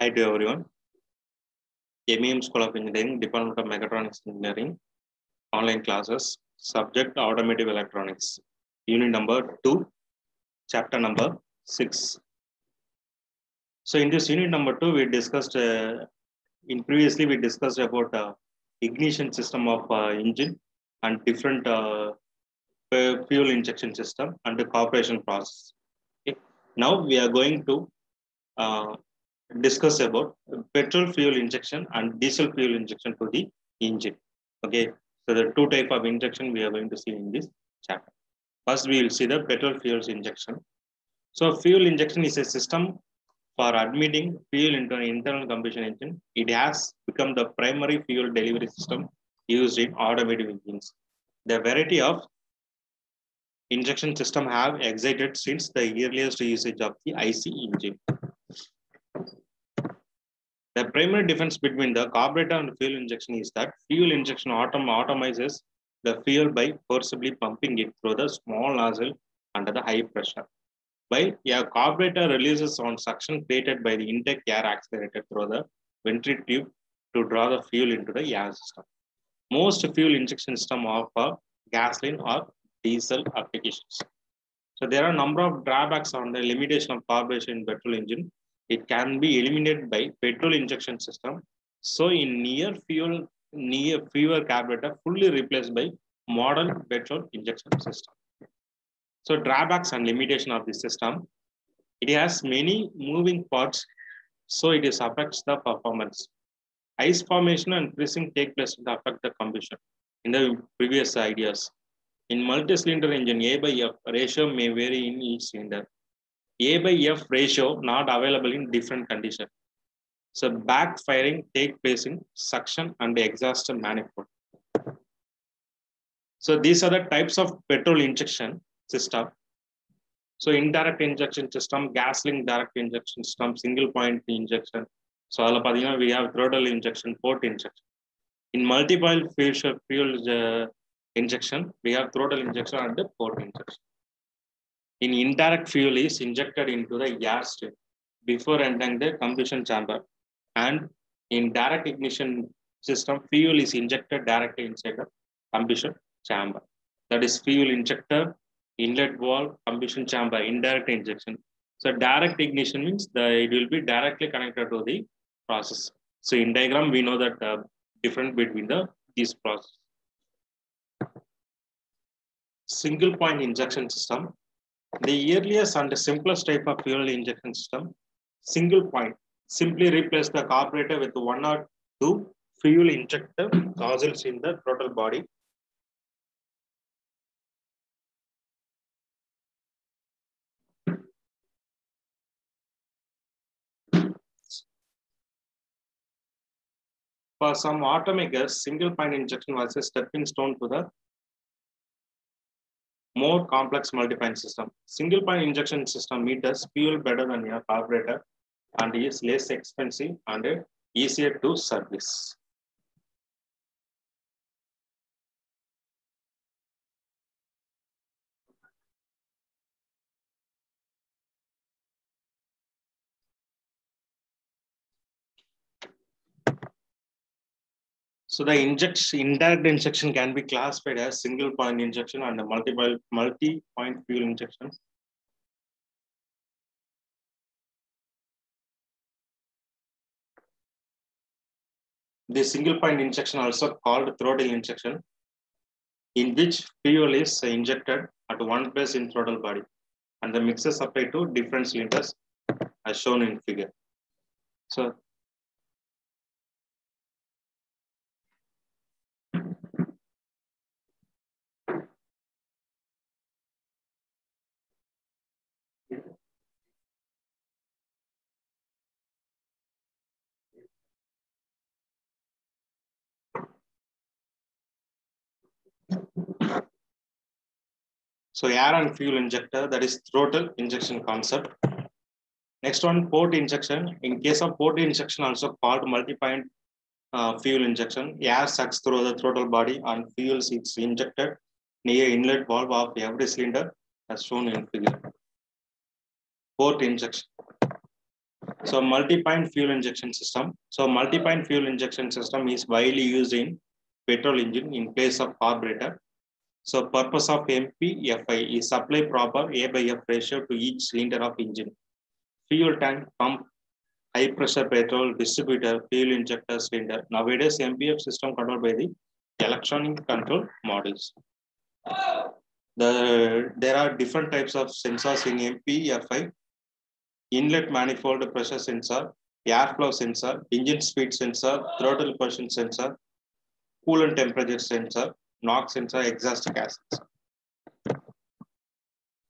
Hi to everyone. MEM School of Engineering, Department of Mechatronics Engineering, online classes, subject Automotive Electronics, unit number 2, chapter number 6. So in this unit number 2, we discussed, previously we discussed about ignition system of engine and different fuel injection system and the corporation process. Okay. Now we are going to uh, discuss about petrol fuel injection and diesel fuel injection to the engine. Okay, so the two type of injection we are going to see in this chapter. First, we will see the petrol fuels injection. So, fuel injection is a system for admitting fuel into an internal combustion engine. It has become the primary fuel delivery system used in automotive engines. The variety of injection system have existed since the earliest usage of the IC engine. The primary difference between the carburetor and fuel injection is that fuel injection automizes the fuel by forcibly pumping it through the small nozzle under the high pressure. While a carburetor releases on suction created by the intake air accelerated through the venturi tube to draw the fuel into the air system. Most fuel injection systems offer gasoline or diesel applications. So there are a number of drawbacks on the limitation of carburation in petrol engine. It can be eliminated by petrol injection system. So in near fuel carburetor fully replaced by modern petrol injection system. So drawbacks and limitation of the system. It has many moving parts, so it is affects the performance. Ice formation and freezing take place to affect the combustion. In the previous ideas, in multi-cylinder engine, A by F ratio may vary in each cylinder. A by F ratio not available in different conditions. So backfiring take place in suction and exhaust manifold. So these are the types of petrol injection system. So indirect injection system, gasoline direct injection system, single point injection. So we have throttle injection, port injection. In multiple fuel injection, we have throttle injection and the port injection. In indirect fuel is injected into the air stream before entering the combustion chamber, and in direct ignition system, fuel is injected directly inside the combustion chamber. That is fuel injector, inlet valve, combustion chamber, indirect injection. So direct ignition means it will be directly connected to the process. So in diagram, we know that difference between these process. Single point injection system. The earliest and the simplest type of fuel injection system, single point, simply replace the carburetor with one or two fuel injector nozzles in the throttle body. For some automakers, single point injection was a stepping stone to the more complex multi-point system. Single point injection system meters fuel better than your carburetor and is less expensive and easier to service. So the indirect injection can be classified as single point injection and multi-point fuel injection. The single point injection, also called throttle injection, in which fuel is injected at one place in throttle body and the mixer supplied to different cylinders as shown in figure. So air and fuel injector, that is throttle injection concept. Next one, port injection. In case of port injection, also called multi-point fuel injection, air sucks through the throttle body and fuel is injected near inlet valve of every cylinder as shown in figure. Port injection. So multi-point fuel injection system. So multi-point fuel injection system is widely used in petrol engine in place of carburetor. So purpose of MPFI is supply proper A by F ratio to each cylinder of engine. Fuel tank, pump, high pressure petrol, distributor, fuel injector, cylinder. Nowadays, MPF system controlled by the electronic control modules. There are different types of sensors in MPFI. Inlet manifold pressure sensor, airflow sensor, engine speed sensor, throttle position sensor, coolant temperature sensor, NOx sensor, exhaust gas sensor.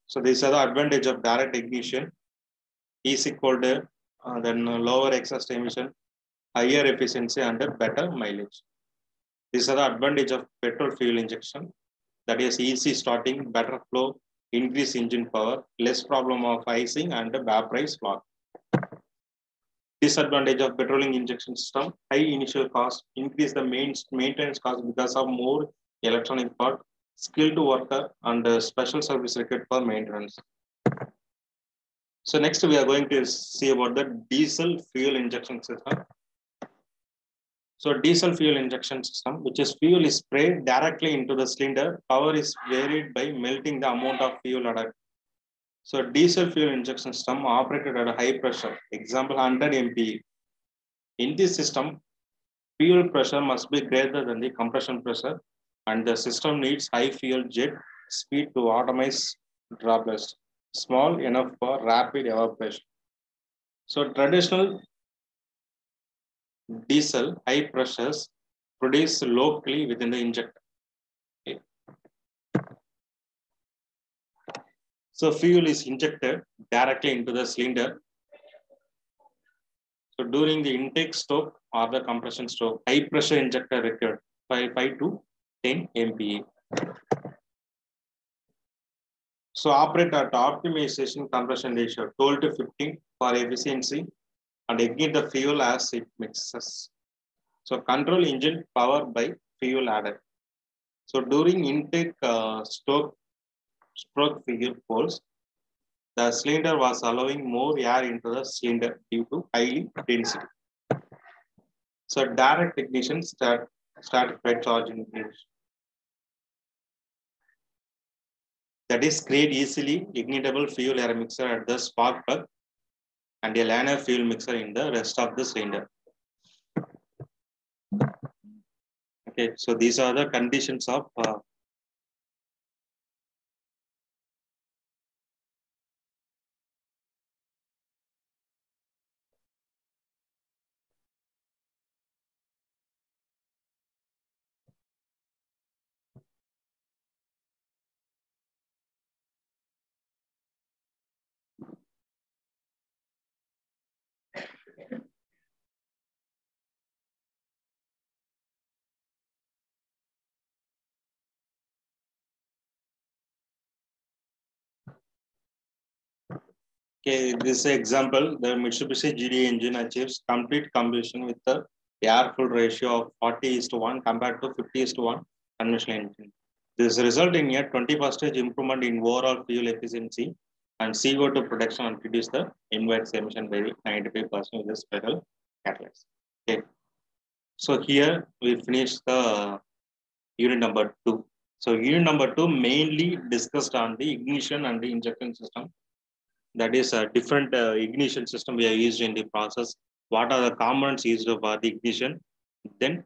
So these are the advantage of direct ignition. Is equal to then lower exhaust emission, higher efficiency and better mileage. These are the advantage of petrol fuel injection. That is easy starting, better flow, increase engine power, less problem of icing and vaporized fog. Disadvantage of petroleum injection system, high initial cost, increase the maintenance cost because of more electronic part, skilled worker and special service required for maintenance. So next we are going to see about the diesel fuel injection system. So diesel fuel injection system, which is fuel is sprayed directly into the cylinder. Power is varied by melting the amount of fuel added. So diesel fuel injection system operated at a high pressure, example 100 MPa. In this system, fuel pressure must be greater than the compression pressure and the system needs high fuel jet speed to optimize drawburst, small enough for rapid evaporation. So traditional diesel high pressures produced locally within the injector. Okay. So fuel is injected directly into the cylinder. So during the intake stroke or the compression stroke, high pressure injector required 5 to 10 MPa. So operate at optimization compression ratio 12 to 15 for efficiency and ignite the fuel as it mixes. So control engine power by fuel added. So during intake stroke fuel force, the cylinder was allowing more air into the cylinder due to high density. So direct ignition stratified charging ignition. That is create easily ignitable fuel air mixer at the spark plug and a liner fuel mixer in the rest of the cylinder. Okay, so these are the conditions of okay, this example, the Mitsubishi GD engine achieves complete combustion with the air-fuel ratio of 40:1 compared to 50:1 conventional engine. This result in a 20% improvement in overall fuel efficiency and CO2 production and reduce the inverse emission by 95% with the special catalyst. Okay, so here we finish the unit number 2. So unit number 2 mainly discussed on the ignition and the injection system. That is a different ignition system we are used in the process. What are the components used for the ignition? Then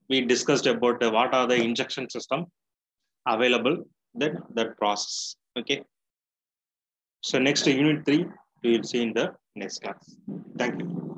we discussed about what are the injection system available, then that process. Okay. So next unit 3, we will see in the next class. Thank you.